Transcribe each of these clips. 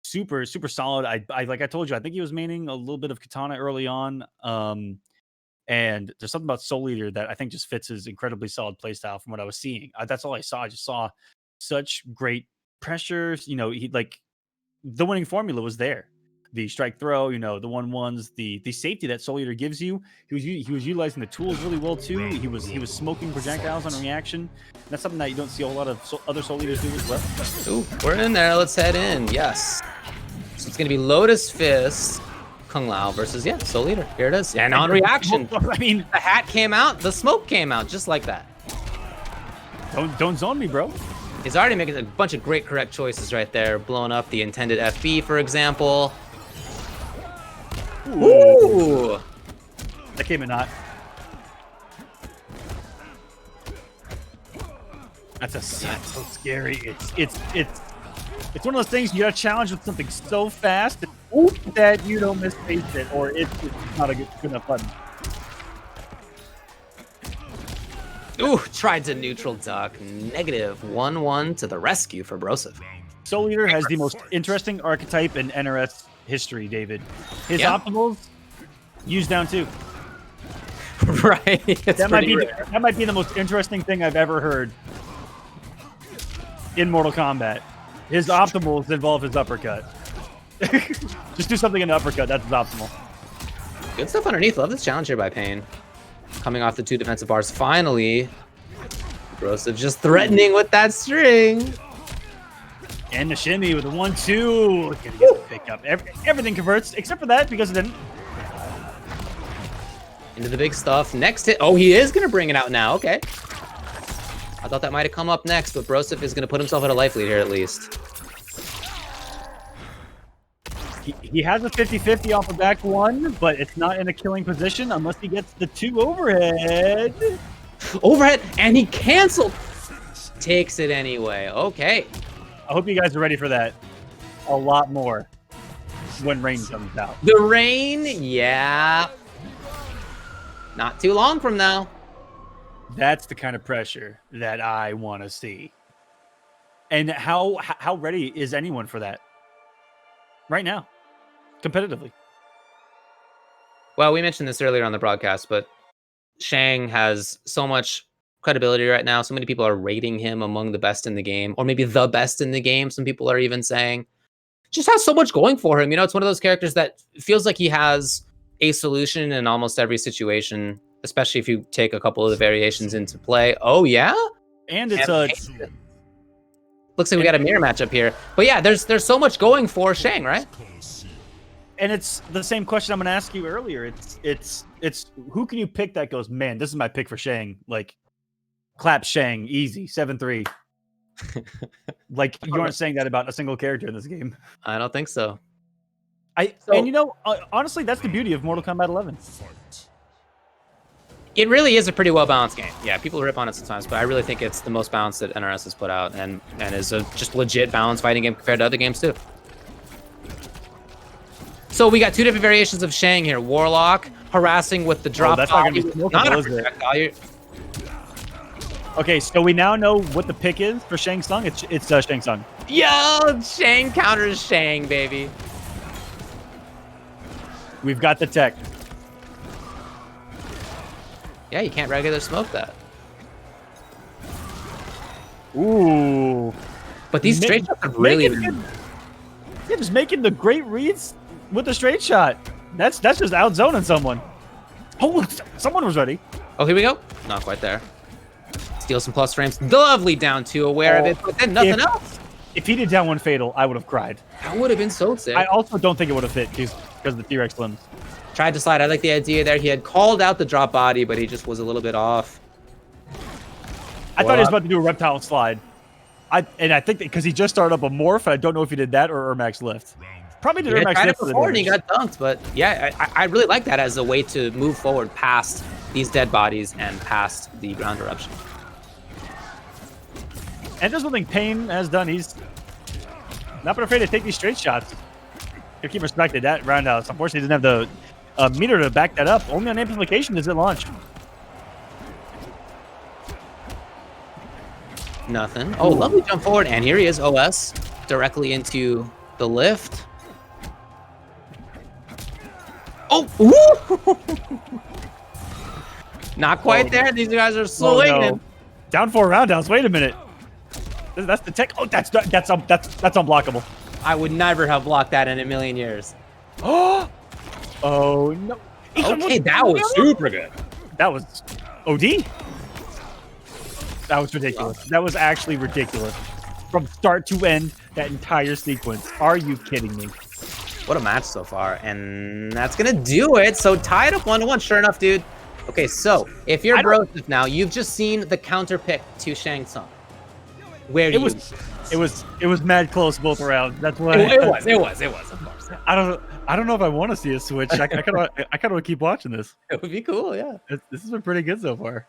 Super solid. I like I told you, I think he was maining a little bit of katana early on. And there's something about Soul Eater that I think just fits his incredibly solid playstyle from what I was seeing. That's all I saw. I just saw such great pressures. He like the winning formula was there. The strike throw, the 1-1s, the safety that Soul Eater gives you. He was utilizing the tools really well too. He was smoking projectiles on reaction. That's something that you don't see a whole lot of other Soul Eaters do as well. Ooh, we're in there. Let's head in. Yes. So it's gonna be Lotus Fist, Kung Lao versus Soul Eater. Here it is. And on reaction, I mean, the hat came out, the smoke came out, just like that. Don't zone me, bro. He's already making a bunch of great correct choices right there, blowing up the intended FB, for example. Ooh! That came in hot. That's so scary. It's one of those things you got to challenge with something so fast that you don't misface it, or it's not a good enough button. Ooh, tried to neutral duck. Negative 1-1 to the rescue for Broseph. Soul Eater has the most interesting archetype in NRS history, David. His optimals, use down 2. Right. That might be the most interesting thing I've ever heard in Mortal Kombat. His optimals involve his uppercut. Just do something in the uppercut. That's his optimal. Good stuff underneath. Love this challenge here by Pain. Coming off the 2 defensive bars. Finally, Broseph just threatening with that string. And the shimmy with the 1-2. Gonna get the pickup. Everything converts except for that because it didn't. Into the big stuff. Next hit. Oh, he is going to bring it out now. Okay. I thought that might have come up next, but Broseph is going to put himself at a life lead here at least. He has a 50-50 off the back 1, but it's not in a killing position unless he gets the 2 overhead. Overhead, and he canceled. Takes it anyway. Okay. I hope you guys are ready for that. A lot more when rain comes out. The rain, yeah. Not too long from now. That's the kind of pressure that I want to see. And how ready is anyone for that right now, competitively? Well, we mentioned this earlier on the broadcast, but Shang has so much credibility right now. So many people are rating him among the best in the game, or maybe the best in the game. Some people are even saying just has so much going for him. It's one of those characters that feels like he has a solution in almost every situation, especially if you take a couple of the variations into play. Oh, yeah? And it's looks like we got a mirror matchup here. But yeah, there's so much going for Shang, right? And it's the same question I'm going to ask you earlier. It's who can you pick that goes, man, this is my pick for Shang. Like, clap Shang, easy, 7-3. Like, you aren't saying that about a single character in this game. I don't think so. Honestly, that's the beauty of Mortal Kombat 11. It really is a pretty well-balanced game. Yeah, people rip on it sometimes, but I really think it's the most balanced that NRS has put out, and is a just legit balanced fighting game compared to other games, too. So we got 2 different variations of Shang here. Warlock, harassing with the drop. That's not going to be smokable, is it? Okay, so we now know what the pick is for Shang Tsung. It's Shang Tsung. Yo, Shang counters Shang, baby. We've got the tech. Yeah, you can't regular smoke that. Ooh. But these straight shots are really... just making the great reads with the straight shot. That's just out-zoning someone. Oh, someone was ready. Oh, here we go. Not quite there. Steal some plus frames. Lovely down 2, aware of it, but then nothing else. If he did down 1 fatal, I would have cried. That would have been so sick. I also don't think it would have fit because of the T-Rex limbs. Tried to slide. I like the idea there. He had called out the drop body, but he just was a little bit off. I thought he was about to do a reptile slide. I think because he just started up a morph, and I don't know if he did that or Ermax lift. Probably did Ermax lift before and he got dunked, but yeah, I really like that as a way to move forward past these dead bodies and past the ground eruption. And there's one thing Pain has done. He's not been afraid to take these straight shots. Gotta keep respected that roundhouse. Unfortunately, he doesn't have the meter to back that up. Only on amplification does it launch. Nothing. Oh, lovely jump forward, and here he is, OS. directly into the lift. Oh! Woo! Not quite there. These guys are swinging. No. Down 4 roundhouse. Wait a minute. That's the tech. Oh, that's unblockable. I would never have blocked that in a million years. Oh no. Okay, that was super good. That was OD. That was ridiculous. That was actually ridiculous. From start to end, that entire sequence. Are you kidding me? What a match so far. And that's going to do it. So tied up 1-1. Sure enough, dude. Okay, so if you're Broseph now, you've just seen the counter pick to Shang Tsung. Where do it was mad close both rounds. That's why it was of course. I don't know if I want to see a switch. I kind of want to keep watching this. It would be cool, yeah. This has been pretty good so far.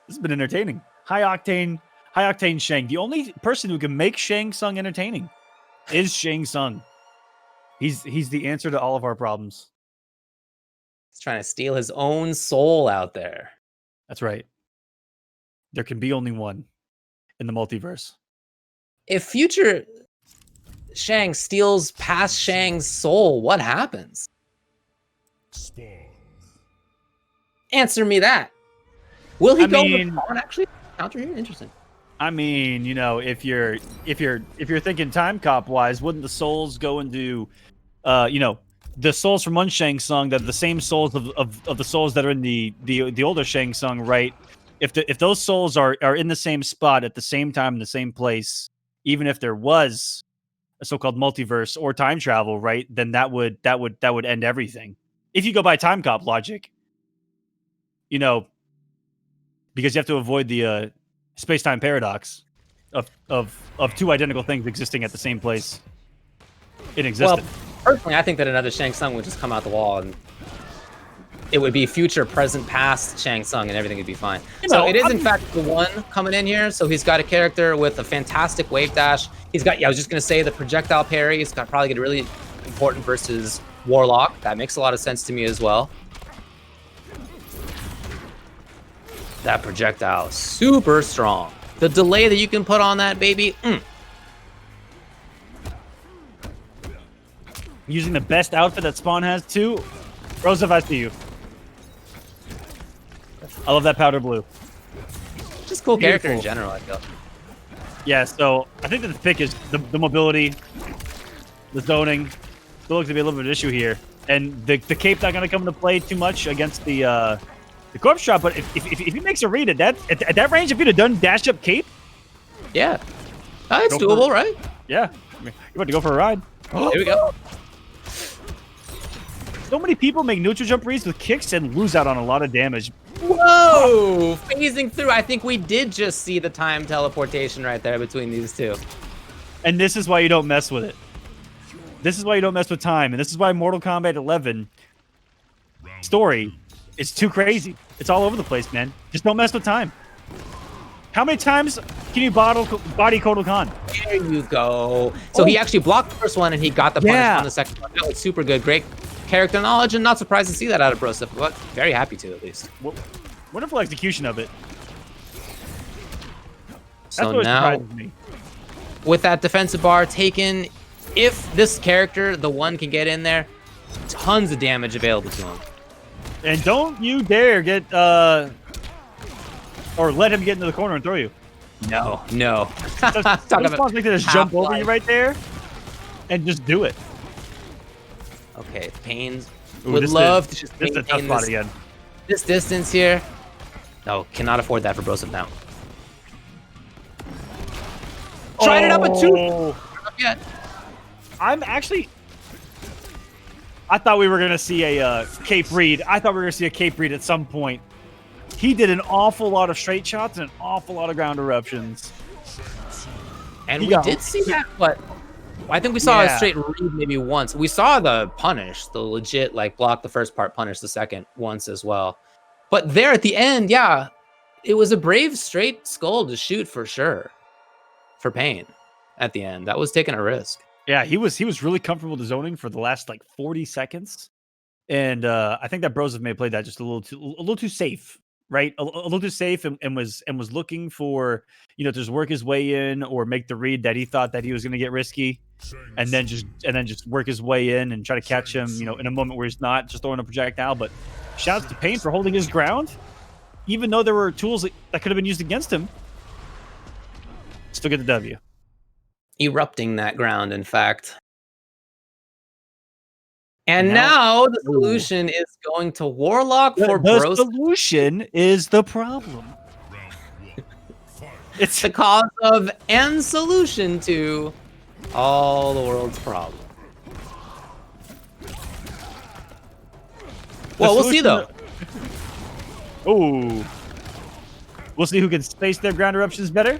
This has been entertaining. High octane Shang. The only person who can make Shang Tsung entertaining is Shang Tsung. He's the answer to all of our problems. He's trying to steal his own soul out there. That's right. There can be only one in the multiverse. If future Shang steals past Shang's soul, what happens? Answer me that. Will he go for actually counter here? Interesting. I mean, you know, if you're thinking time cop wise, wouldn't the souls go into you know, the souls from one Shang Tsung that are the same souls of the souls that are in the older Shang Tsung, right? If those souls are in the same spot at the same time in the same place, even if there was a so-called multiverse or time travel, right? Then that would end everything. If you go by time cop logic, you know, because you have to avoid the space-time paradox of two identical things existing at the same place in existence. Well, personally, I think that another Shang Tsung would just come out the wall and it would be future, present, past Shang Tsung, and everything would be fine. So it is, in fact, the one coming in here. So he's got a character with a fantastic wave dash. He's got, I was just going to say, the projectile parry. He's got probably going to be really important versus Warlock. That makes a lot of sense to me as well. That projectile, super strong. The delay that you can put on that, baby. Using the best outfit that Spawn has, too. Broseph, I see you. I love that powder blue. Just cool character in general, I feel. Yeah, so I think that the pick is the mobility, the zoning. Still looks to be a little bit of an issue here. And the cape not going to come into play too much against the corpse shot, but if he makes a read at that range, if he'd have done dash up cape, yeah, it's doable, right? Yeah, you're about to go for a ride. Here we go. So many people make neutral jump reads with kicks and lose out on a lot of damage. Whoa! Phasing through. I think we did just see the time teleportation right there between these two. And this is why you don't mess with it. This is why you don't mess with time, and this is why Mortal Kombat 11 story is too crazy. It's all over the place, man. Just don't mess with time. How many times can you body Kotal Khan? There you go. So he actually blocked the first one, and he got the punish on the second one. That was super good. Great character knowledge, and not surprised to see that out of Broseph, but very happy to, at least. Wonderful execution of it. So now, with that defensive bar taken, if this character, the one, can get in there, tons of damage available to him. And don't you dare get, or let him get into the corner and throw you. No. Like just jump over you right there and just do it. Okay, Pain would love to just maintain tough spot again. This distance here. No, cannot afford that for Broseph now. Tried it up at 2. Not yet. I thought we were going to see a cape read. I thought we were going to see a cape read at some point. He did an awful lot of straight shots and an awful lot of ground eruptions. And we did see that, but I think we saw a straight read maybe once. We saw the punish, the legit, like, block the first part, punish the second once as well. But there at the end, yeah, it was a brave straight skull to shoot for sure. For Pain at the end. That was taking a risk. Yeah, he was really comfortable with zoning for the last, like, 40 seconds. And I think that Broseph may have played that just a little too safe. right? A little too safe, and was looking for, you know, to just work his way in or make the read that he thought that he was going to get risky, and then just work his way in and try to catch him, you know, in a moment where he's not just throwing a projectile. But shouts to Pain for holding his ground, even though there were tools that could have been used against him. Still get the W. Erupting that ground, in fact. And now the solution is going to Warlock for Broseph. The solution is the problem. It's the cause of and solution to all the world's problems. Well, we'll see though. Oh, we'll see who can space their ground eruptions better.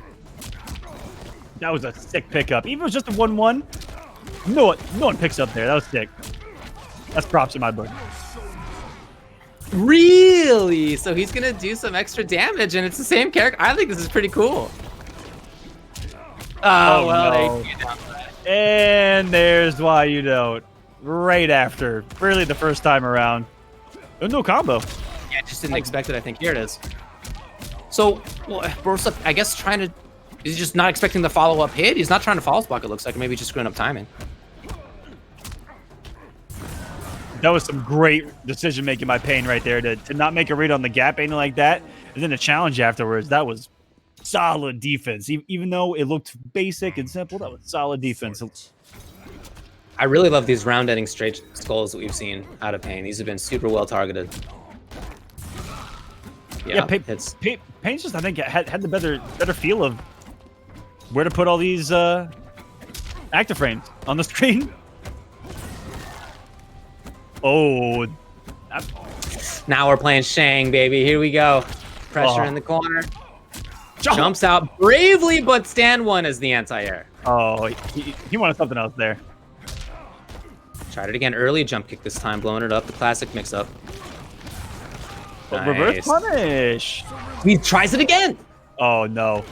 That was a sick pickup. Even if it was just a 1-1, no one picks up there. That was sick. That's props in my book. Really? So he's gonna do some extra damage, and it's the same character. I think this is pretty cool. Oh well, no. And there's why you don't. Right after, really the first time around. No combo. Yeah, just didn't expect it. I think here it is. So, well, Broseph, I guess is he just not expecting the follow-up hit? He's not trying to follow block. It looks like maybe just screwing up timing. That was some great decision making by Pain right there to not make a read on the gap anything like that, and then a challenge afterwards. That was solid defense. Even though it looked basic and simple, that was solid defense. I really love these round-ending straight skulls that we've seen out of Pain. These have been super well targeted. Yeah, Pain's just, I think, had the better feel of where to put all these active frames on the screen. Oh, now we're playing Shang, baby. Here we go. Pressure in the corner. Jumps out bravely, but stand one as the anti-air. Oh, he wanted something else there. Tried it again. Early jump kick this time, blowing it up. The classic mix-up. Nice. Reverse punish. He tries it again. Oh no.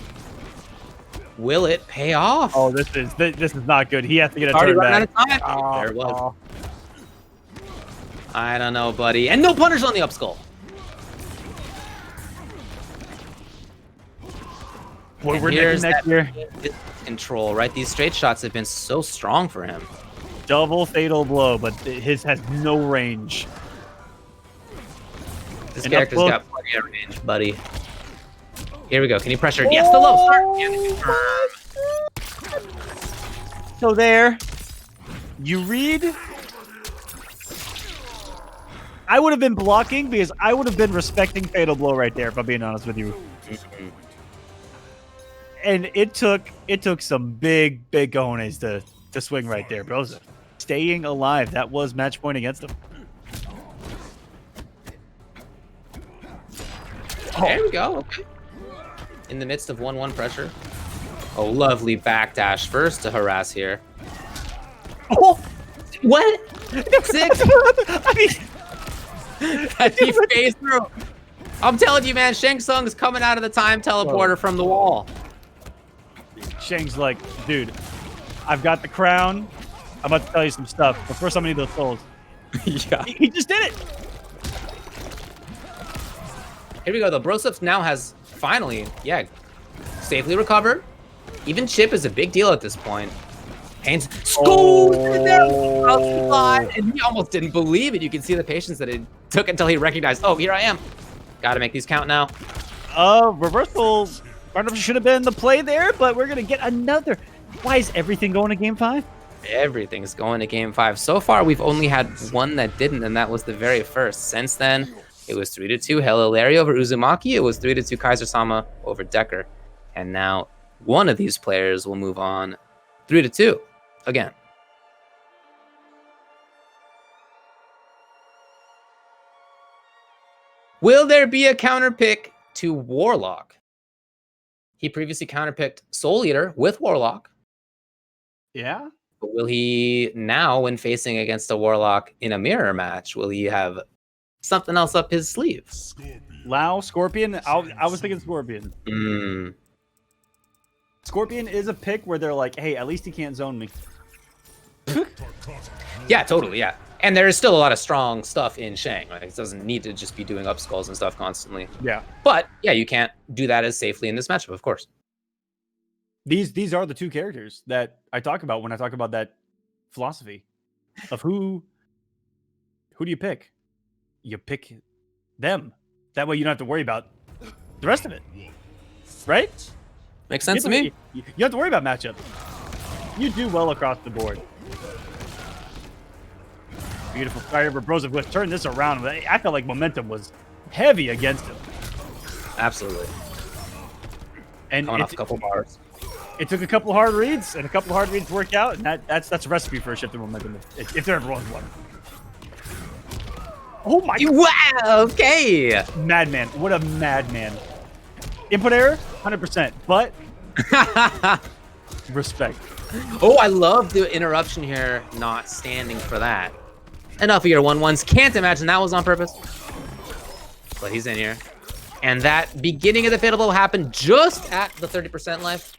Will it pay off? Oh, this is not good. He has to get a turn back. Oh, there it was. I don't know, buddy. And no punish on the up skull. We're next here. Control, right? These straight shots have been so strong for him. Double fatal blow, but his has no range. This character's got plenty of range, buddy. Here we go. Can you pressure? Yes, the low start. So there, you read. I would have been blocking because I would have been respecting fatal blow right there, if I'm being honest with you. And it took some big cojones to swing right there, Broseph. Staying alive, that was match point against him. There we go. Okay. In the midst of 1-1 pressure. Oh, lovely backdash first to harass here. Oh, what? Six. I mean, he phased through. I'm telling you, man, Shang Tsung's coming out of the time teleporter from the wall. Shang's like, dude, I've got the crown. I'm about to tell you some stuff, but first I'm gonna need those souls. Yeah. He just did it. Here we go. The Broseph now has finally, safely recovered. Even chip is a big deal at this point. Pain's schooled in there, and he almost didn't believe it. You can see the patience that it took until he recognized, oh, here I am. Got to make these count now. Reversal. Should have been the play there, but we're gonna get another. Why is everything going to game 5? Everything's going to game 5. So far, we've only had one that didn't, and that was the very first. Since then, it was 3-2 Hello Larry over Uzumaki. It was 3-2 Kaiser-sama over Decker. And now one of these players will move on 3-2 again. Will there be a counter pick to Warlock? He previously counterpicked Soul Eater with Warlock. Yeah. But will he now, when facing against a Warlock in a mirror match, will he have something else up his sleeve? Lao, Scorpion. I was thinking Scorpion. Scorpion is a pick where they're like, hey, at least he can't zone me. Yeah, totally, yeah. And there is still a lot of strong stuff in Shang. Right? It doesn't need to just be doing up skulls and stuff constantly. Yeah. But yeah, you can't do that as safely in this matchup, of course. These are the two characters that I talk about when I talk about that philosophy of who do you pick? You pick them. That way you don't have to worry about the rest of it. Right? Makes sense to me. You don't have to worry about matchup. You do well across the board. Beautiful fire over Broseph with turn this around. I felt like momentum was heavy against him. Absolutely. And coming off a couple bars. It took a couple hard reads, and a couple hard reads worked out, and that's a recipe for a shift in momentum if there ever was one. Oh my god. Wow, okay. Madman. What a madman. Input error, 100%, but respect. Oh, I love the interruption here, not standing for that. Enough of your 1-1s. Can't imagine that was on purpose. But he's in here. And that beginning of the fatal blow happened just at the 30% life.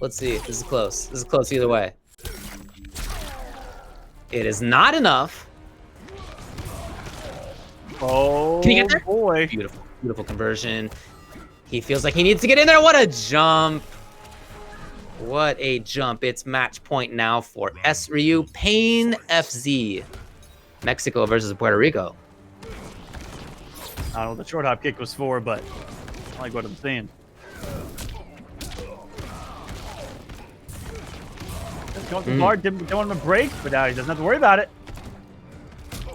Let's see. This is close. This is close either way. It is not enough. Oh, can he get there? Boy. Beautiful, beautiful conversion. He feels like he needs to get in there. What a jump. What a jump. It's match point now for Sryu. PainFZ. Mexico versus Puerto Rico. I don't know what the short hop kick was for, but I like what I'm saying. Going too hard, didn't want him to break, but now he doesn't have to worry about it.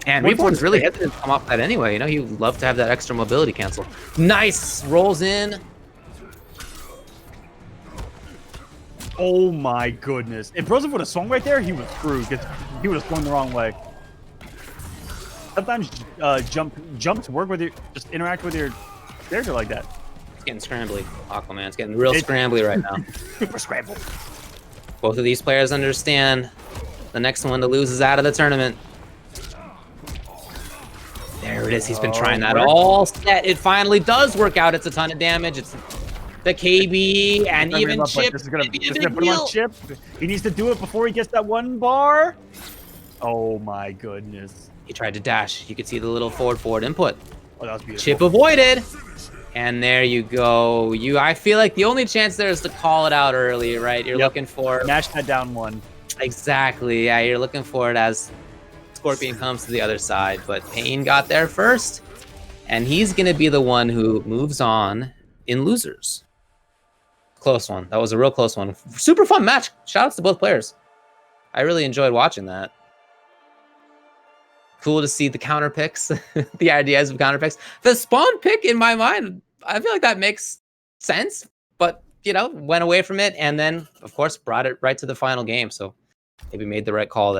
And Reborn's really hesitant to come off that anyway. You know, he'd love to have that extra mobility cancel. Nice! Rolls in. Oh my goodness. If Broseph would have swung right there, he was screwed. He would have swung the wrong way. Sometimes jumps work with your, just interact with your character like that. It's getting scrambly, Aquaman. It's getting real scrambly right now. Super scrambled. Both of these players understand the next one to lose is out of the tournament. There it is. He's been trying that all set. It finally does work out. It's a ton of damage. It's the KB and even Chip. This is gonna put him on Chip. He needs to do it before he gets that one bar. Oh my goodness. He tried to dash. You could see the little forward input. Oh, that was beautiful. Chip avoided. And there you go. I feel like the only chance there is to call it out early, right? You're looking for... Mash that down one. Exactly. Yeah, you're looking for it as Scorpion comes to the other side. But Pain got there first. And he's going to be the one who moves on in losers. Close one. That was a real close one. Super fun match. Shoutouts to both players. I really enjoyed watching that. Cool to see the counter picks, the ideas of counter picks. The spawn pick, in my mind, I feel like that makes sense, but, you know, went away from it and then, of course, brought it right to the final game. So maybe made the right call there.